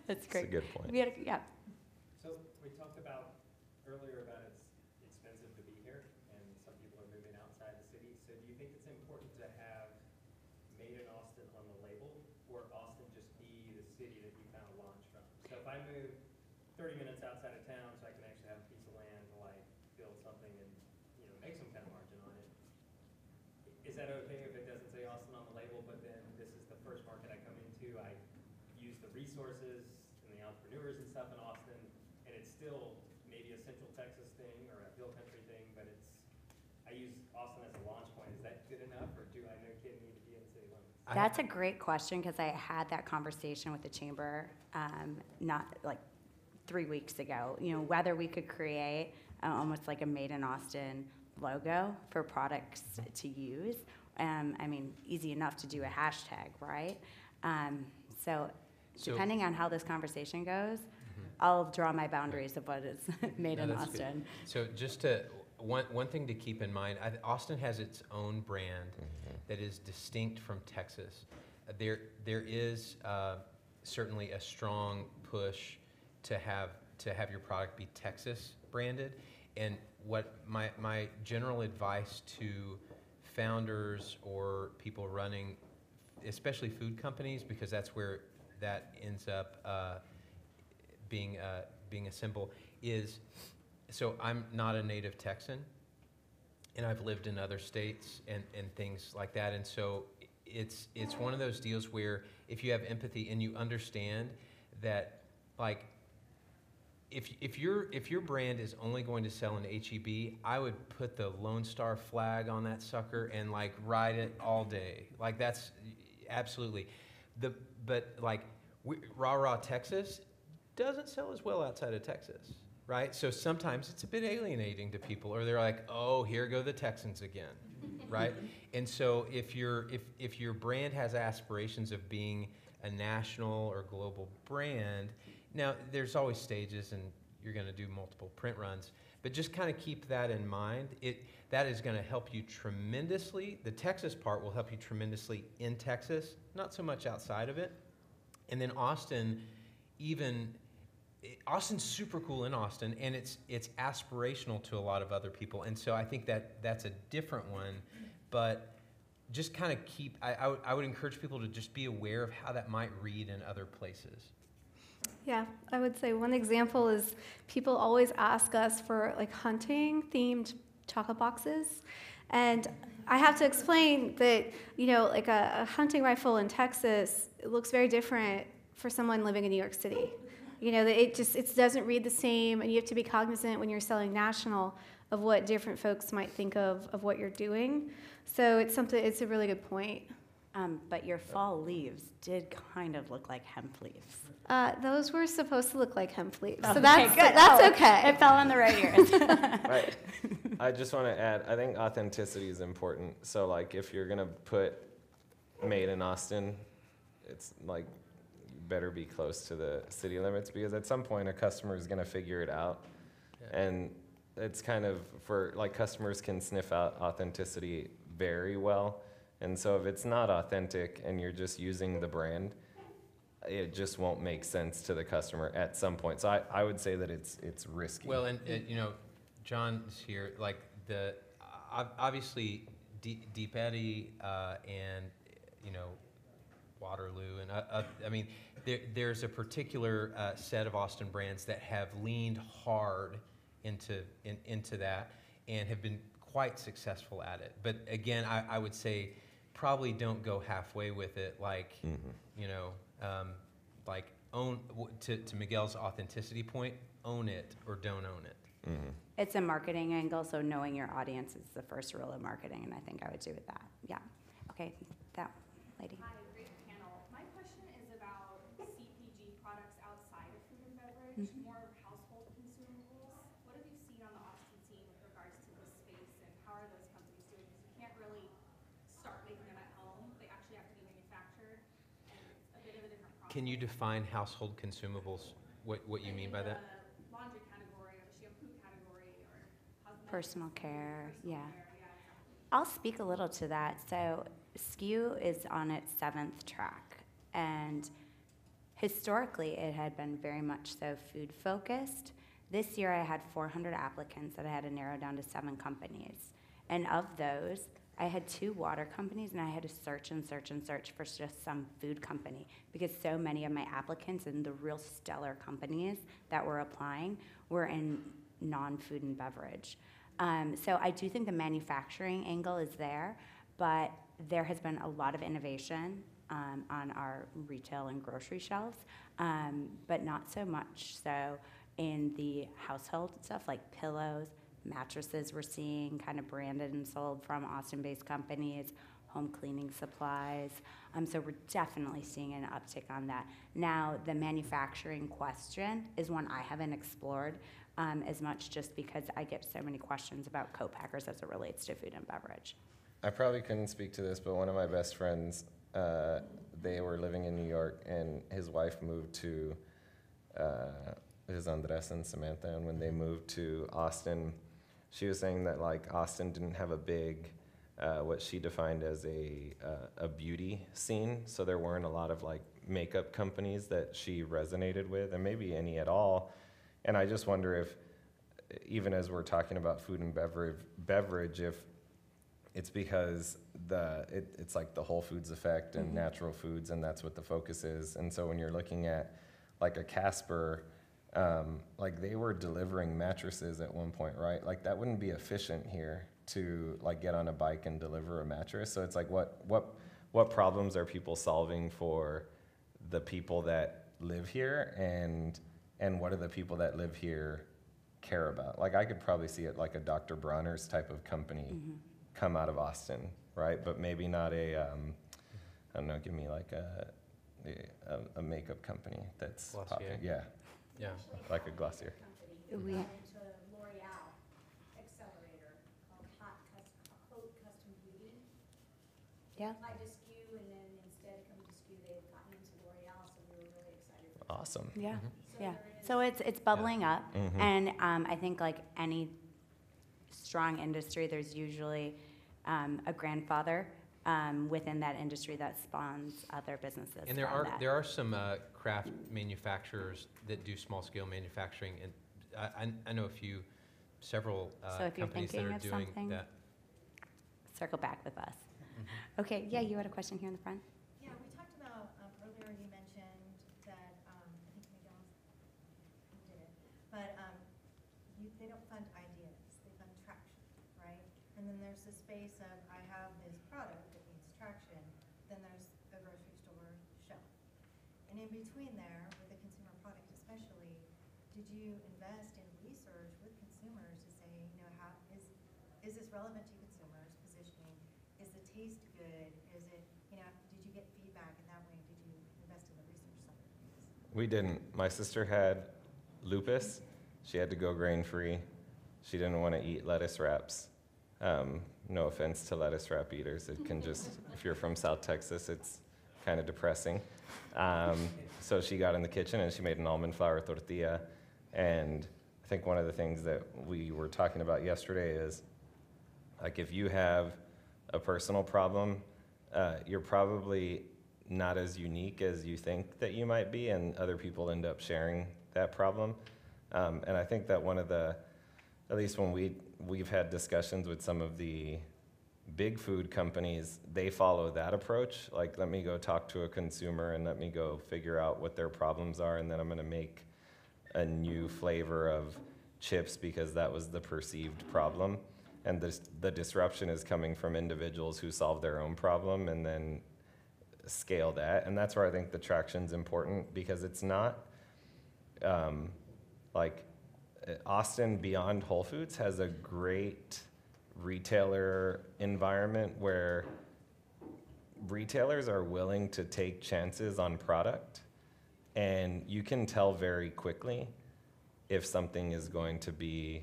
That's great. That's a good point. Yeah. So we talked about earlier about it's expensive to be here, and some people are moving outside the city. So do you think it's important to have Made in Austin on the label, or Austin just be the city that you kind of launch from? So if I move 30 minutes outside of town, so I can actually have a piece of land to build something and make some kind of margin on it, is that okay if it doesn't say Austin on the label, but then this is the first market I come into, I use the resources and the entrepreneurs and stuff in Austin, and it's still maybe a Central Texas thing or a Hill Country thing, but I use Austin as a launch point. Is that good enough, or do I know kid need to be in city limits? That's a great question, because I had that conversation with the chamber not 3 weeks ago, whether we could create almost like a Made in Austin logo for products to use. Easy enough to do a hashtag, right? So depending on how this conversation goes, I'll draw my boundaries of what is Made in Austin. Good. So just one thing to keep in mind, Austin has its own brand that is distinct from Texas. There is certainly a strong push to have your product be Texas branded, and what my general advice to founders or people running, especially food companies, because that's where that ends up being a symbol, is, so I'm not a native Texan, and I've lived in other states and things like that, and so it's one of those deals where if you have empathy and you understand that if your brand is only going to sell in HEB, I would put the Lone Star flag on that sucker and like ride it all day. Like that's absolutely but like Rah Rah Texas doesn't sell as well outside of Texas, right? So sometimes it's a bit alienating to people, or they're like, oh, here go the Texans again, right? And so if your brand has aspirations of being a national or global brand, now there's always stages and you're going to do multiple print runs, but just kind of keep that in mind. That is going to help you tremendously. The Texas part will help you tremendously in Texas, not so much outside of it. And then Austin, Austin's super cool in Austin, and it's aspirational to a lot of other people. And so I think that's a different one, but just kind of I would encourage people to just be aware of how that might read in other places. Yeah, I would say one example is people always ask us for like hunting themed chocolate boxes. And I have to explain that, like a hunting rifle in Texas, it looks very different for someone living in New York City. It doesn't read the same, and you have to be cognizant when you're selling national of what different folks might think of what you're doing. So it's a really good point. But your fall leaves did kind of look like hemp leaves. Those were supposed to look like hemp leaves, so Okay, that's good. that's Oh, okay. It fell on the right ears. Right. I just want to add, I think authenticity is important. So like if you're going to put made in Austin, it's like you better be close to the city limits, because at some point a customer is going to figure it out. Yeah. And it's kind of for like customers can sniff out authenticity very well. And so if it's not authentic and you're just using the brand, it just won't make sense to the customer at some point. So I would say that it's risky. Well, and John is here. Like obviously, Deep Eddy and Waterloo, and I mean, there's a particular set of Austin brands that have leaned hard into that and have been quite successful at it. But again, I would say probably don't go halfway with it. Like like own to Miguel's authenticity point. Own it or don't own it. Mm-hmm. It's a marketing angle, so knowing your audience is the first rule of marketing, and I think I would do with that. Yeah. Okay, that lady. Hi, great panel. My question is about CPG products outside of food and beverage, more household consumables. What have you seen on the Austin scene with regards to this space, and how are those companies doing? Because you can't really start making them at home. They actually have to be manufactured, and it's a bit of a different process. Can you define household consumables? What you mean by that? The laundry category, or the shampoo category, or cosmetics. Personal care, yeah. Exactly. I'll speak a little to that. So SKU is on its 7th track, and historically it had been very much so food focused. This year I had 400 applicants that I had to narrow down to 7 companies, and of those I had 2 water companies, and I had to search and search and search for just some food company, because so many of my applicants and the real stellar companies that were applying were in non-food and beverage. So I do think the manufacturing angle is there, but there has been a lot of innovation on our retail and grocery shelves, but not so much so in the household stuff like pillows, mattresses we're seeing kind of branded and sold from Austin-based companies, home cleaning supplies. So we're definitely seeing an uptick on that. Now, the manufacturing question is one I haven't explored as much, just because I get so many questions about co-packers as it relates to food and beverage. I probably couldn't speak to this, but one of my best friends, they were living in New York, and his wife moved to, it was Andres and Samantha, and when they moved to Austin, she was saying that like Austin didn't have a big, what she defined as a beauty scene, so there weren't a lot of like makeup companies that she resonated with, and maybe any at all. And I just wonder if, even as we're talking about food and beverage, if it's because it's like the Whole Foods effect and natural foods, and that's what the focus is. And so when you're looking at like a Casper, like they were delivering mattresses at one point, right? Like that wouldn't be efficient here to like get on a bike and deliver a mattress. So it's like what problems are people solving for the people that live here? And and what do the people that live here care about? Like, I could probably see it like a Dr. Bronner's type of company come out of Austin, right? But maybe not a, I don't know, give me like a makeup company that's Glossier. popping. Yeah, Yeah. like a Glossier. We, into L'Oreal accelerator called Haute Custom Beauty. yeah. Applied to SKU, and then instead of coming to SKU, they've gotten into L'Oreal, so we were really excited for that. Awesome. Yeah, So yeah. there is- So it's bubbling up, Mhm. and I think like any strong industry, there's usually a grandfather within that industry that spawns other businesses. And there from are that. there are some craft manufacturers that do small scale manufacturing, and I know several So if you're companies that thinking are of doing something- that. Circle back with us. Okay, yeah, you had a question here in the front. Yeah, we talked about, earlier you mentioned that, I think McDonald's did it, but, they don't fund ideas, they fund traction, right? And then there's the space of, I have this product that needs traction, then there's a grocery store shelf. And in between there, with a consumer product especially, did you invest in research with consumers to say, how, is this relevant to consumers, positioning? Is the taste good? Is it, did you get feedback in that way? Did you invest in the research side of things? We didn't. My sister had lupus. She had to go grain-free. She didn't want to eat lettuce wraps. No offense to lettuce wrap eaters. It can just, if you're from South Texas, it's kind of depressing. So she got in the kitchen and she made an almond flour tortilla. And I think one of the things that we were talking about yesterday is, like, if you have a personal problem, you're probably not as unique as you think that you might be, and other people end up sharing that problem. And I think that one of the, at least when we've had discussions with some of the big food companies, they follow that approach. Like, let me go talk to a consumer and let me go figure out what their problems are, and then I'm gonna make a new flavor of chips because that was the perceived problem. And the disruption is coming from individuals who solve their own problem and then scale that. And that's where I think the traction's important, because it's not like Austin beyond Whole Foods has a great retailer environment where retailers are willing to take chances on product, and you can tell very quickly if something is going to be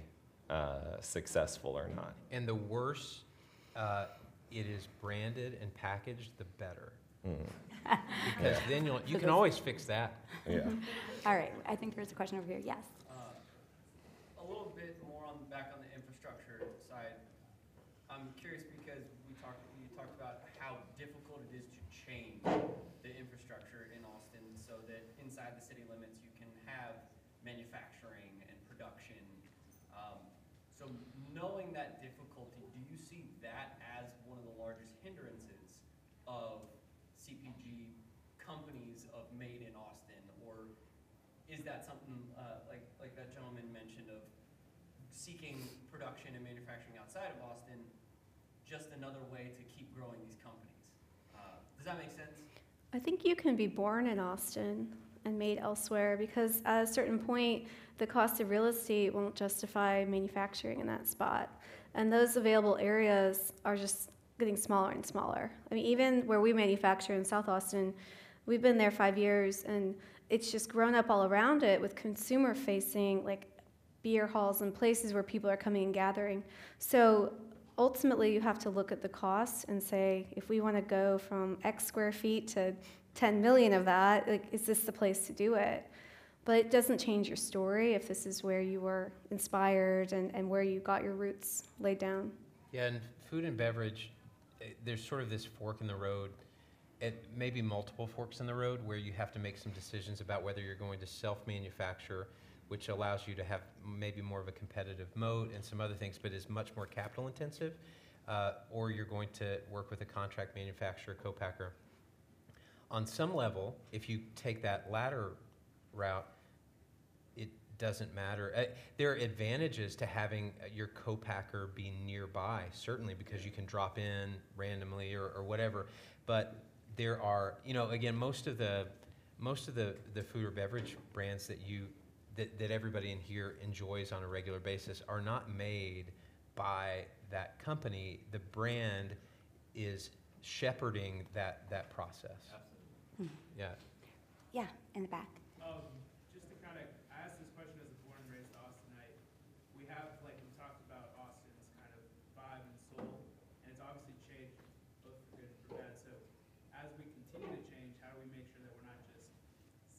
successful or not. And the worse it is branded and packaged, the better. Because then you can always fix that. Yeah. All right, I think there's a question over here. Yes. A little bit more back on the infrastructure side. I'm curious because you talked about how difficult it is to change the infrastructure in Austin so that inside the city limits you can have manufacturing and production. So knowing that difficulty, do you see that as one of the largest hindrances of CPG companies of made in Austin, or is that something like that gentleman mentioned of seeking production and manufacturing outside of Austin, just another way to keep growing these companies? Does that make sense? I think you can be born in Austin and made elsewhere, because at a certain point, the cost of real estate won't justify manufacturing in that spot. And those available areas are just getting smaller and smaller. I mean, even where we manufacture in South Austin, we've been there 5 years, and it's just grown up all around it with consumer-facing, like, beer halls and places where people are coming and gathering. So ultimately, you have to look at the costs and say, if we want to go from X square feet to 10 million of that, like, is this the place to do it? But it doesn't change your story if this is where you were inspired and where you got your roots laid down. Yeah, and food and beverage, there's sort of this fork in the road, maybe multiple forks in the road, where you have to make some decisions about whether you're going to self-manufacture, which allows you to have maybe more of a competitive moat and some other things, but is much more capital intensive, or you're going to work with a contract manufacturer, co-packer. On some level, if you take that latter route, it doesn't matter. There are advantages to having your co-packer be nearby, certainly, because you can drop in randomly or whatever. But there are, again, most of the food or beverage brands that everybody in here enjoys on a regular basis are not made by that company. The brand is shepherding that process. Absolutely. Yeah. Yeah, in the back. Just to kind of, I asked this question as a born and raised Austinite. We have, like we talked about Austin's kind of vibe and soul, and it's obviously changed both for good and for bad. So as we continue to change, how do we make sure that we're not just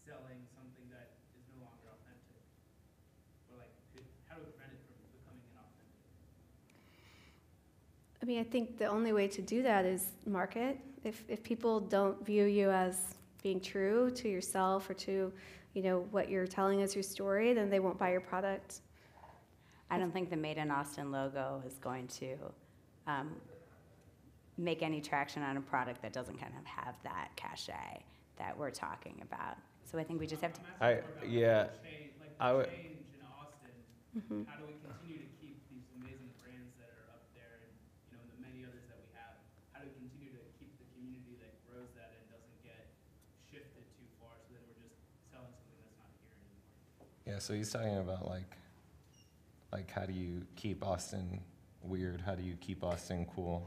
selling something that is no longer authentic? Or like, how do we prevent it from becoming inauthentic? I mean, I think the only way to do that is market. If people don't view you as being true to yourself or to, what you're telling as your story, then they won't buy your product. I don't think the Made in Austin logo is going to make any traction on a product that doesn't kind of have that cachet that we're talking about. So I think we just have to. I would. Change in Austin. Mm-hmm. How do we continue to keep these amazing brands that are up there, and the many others that we have? How do we continue to keep the community that grows that and doesn't get shifted too far, so that we're just selling something that's not here anymore? Yeah, so he's talking about like how do you keep Austin weird? How do you keep Austin cool?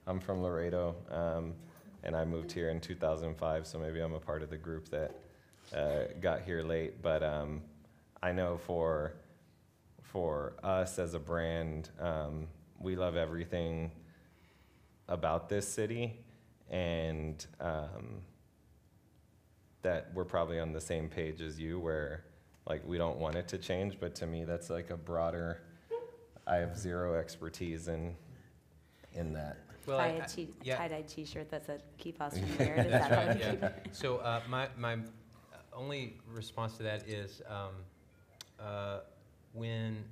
I'm from Laredo, and I moved here in 2005, so maybe I'm a part of the group that got here late. But I know for us as a brand, we love everything about this city, and that we're probably on the same page as you, where like we don't want it to change. But to me, that's like a broader. I have zero expertise in that. Well, tie-dye T-shirt that said "Keep Austin Weird." Is that how you keep it? So my only response to that is when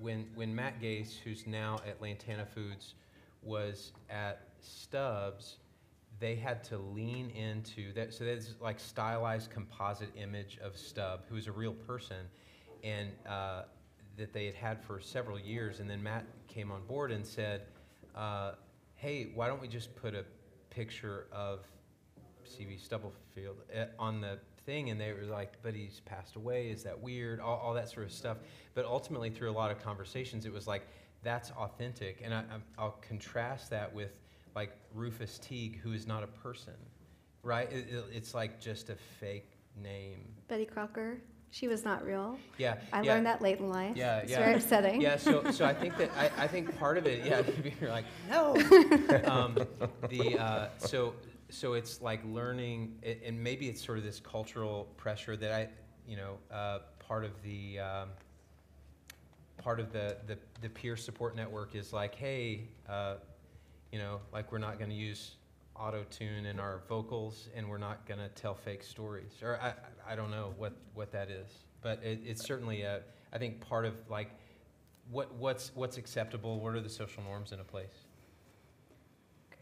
Matt Gase, who's now at Lantana Foods, was at Stubbs, they had to lean into that. So there's like stylized composite image of Stubb, who's a real person, and that they had for several years. And then Matt came on board and said, hey, why don't we just put a picture of C.B. Stubblefield on the thing? And they were like, but he's passed away. Is that weird? All that sort of stuff. But ultimately, through a lot of conversations, it was like, that's authentic. And I'll contrast that with like Rufus Teague, who is not a person, right? It's like just a fake name. Betty Crocker, she was not real. Yeah, I learned that late in life. Yeah, it's very upsetting. Yeah, so I think that I think part of it, you're like, no. So it's like learning, and maybe it's sort of this cultural pressure that part of the peer support network is like, hey, like we're not going to use auto-tune in our vocals, and we're not going to tell fake stories. Or I don't know what that is, but it's certainly I think part of like what's acceptable. What are the social norms in a place?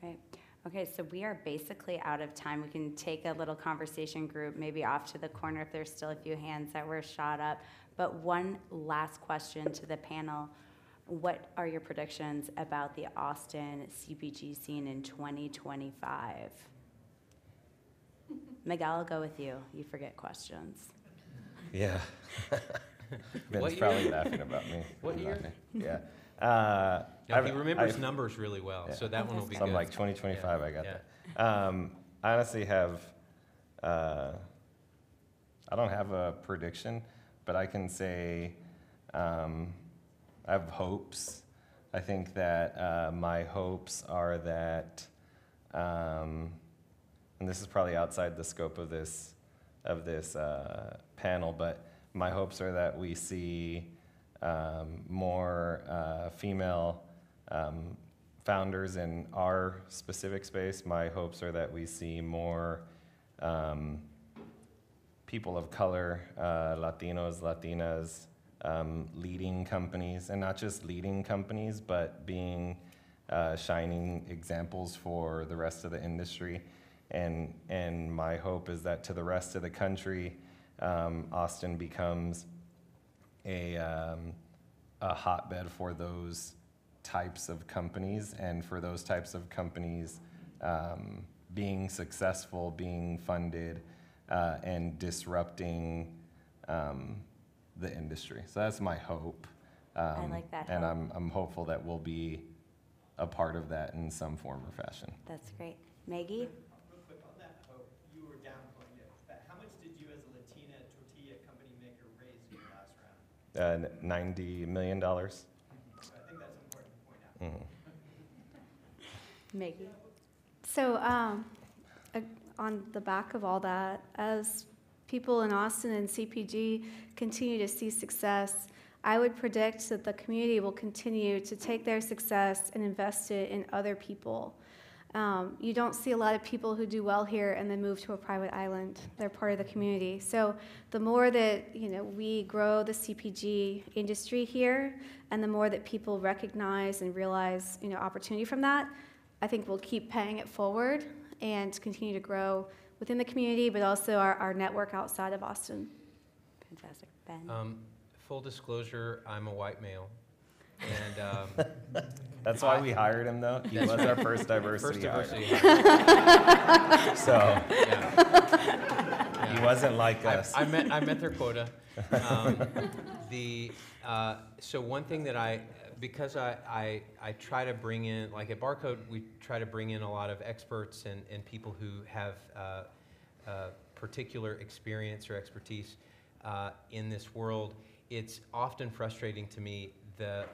Great. Okay, so we are basically out of time. We can take a little conversation group maybe off to the corner if there's still a few hands that were shot up. But one last question to the panel. What are your predictions about the Austin CPG scene in 2025? Miguel, I'll go with you. You forget questions. Yeah. Ben's year? probably laughing about me. What I'm year? laughing. Yeah. He remembers numbers really well, so that one will be So good. I'm like 2025, I got Yeah. that. I honestly have, I don't have a prediction, but I can say I have hopes. I think that my hopes are that, and this is probably outside the scope of this panel, but my hopes are that we see more female founders in our specific space. My hopes are that we see more people of color, Latinos, Latinas, leading companies, and not just leading companies, but being shining examples for the rest of the industry. And my hope is that to the rest of the country, Austin becomes a hotbed for those types of companies, and for those types of companies being successful, being funded, and disrupting the industry. So that's my hope. I like that And hope. I'm hopeful that we'll be a part of that in some form or fashion. That's great. Maggie? Real quick on that hope, you were downplaying it, but how much did you as a Latina tortilla company maker raise in your last round? $90 million. So I think that's important to point out. Maggie? So, on the back of all that, as people in Austin and CPG continue to see success, I would predict that the community will continue to take their success and invest it in other people. You don't see a lot of people who do well here and then move to a private island. They're part of the community. So the more that we grow the CPG industry here, and the more that people recognize and realize opportunity from that, I think we'll keep paying it forward and continue to grow within the community, but also our network outside of Austin. Fantastic. Ben? Full disclosure, I'm a white male. And That's why we hired him, though. He was our first diversity first hire. diversity. So Yeah. he wasn't like us. I met their quota. So one thing that because I try to bring in, like at Barcode, we try to bring in a lot of experts and people who have particular experience or expertise in this world. It's often frustrating to me the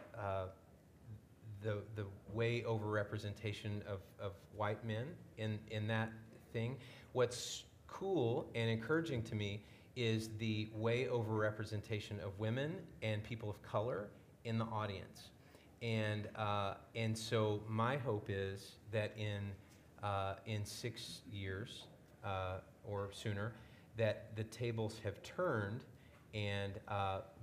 way overrepresentation of white men in that thing. What's cool and encouraging to me is the way overrepresentation of women and people of color in the audience. And so my hope is that in 6 years or sooner, that the tables have turned and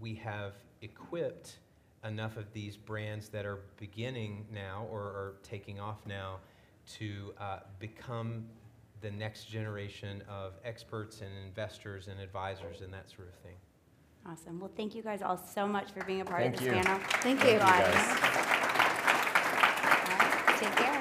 we have equipped enough of these brands that are beginning now or are taking off now to become the next generation of experts and investors and advisors and that sort of thing. Awesome. Well, thank you guys all so much for being a part Thank of this you. panel. Thank Thank you. you, guys. All right, take care.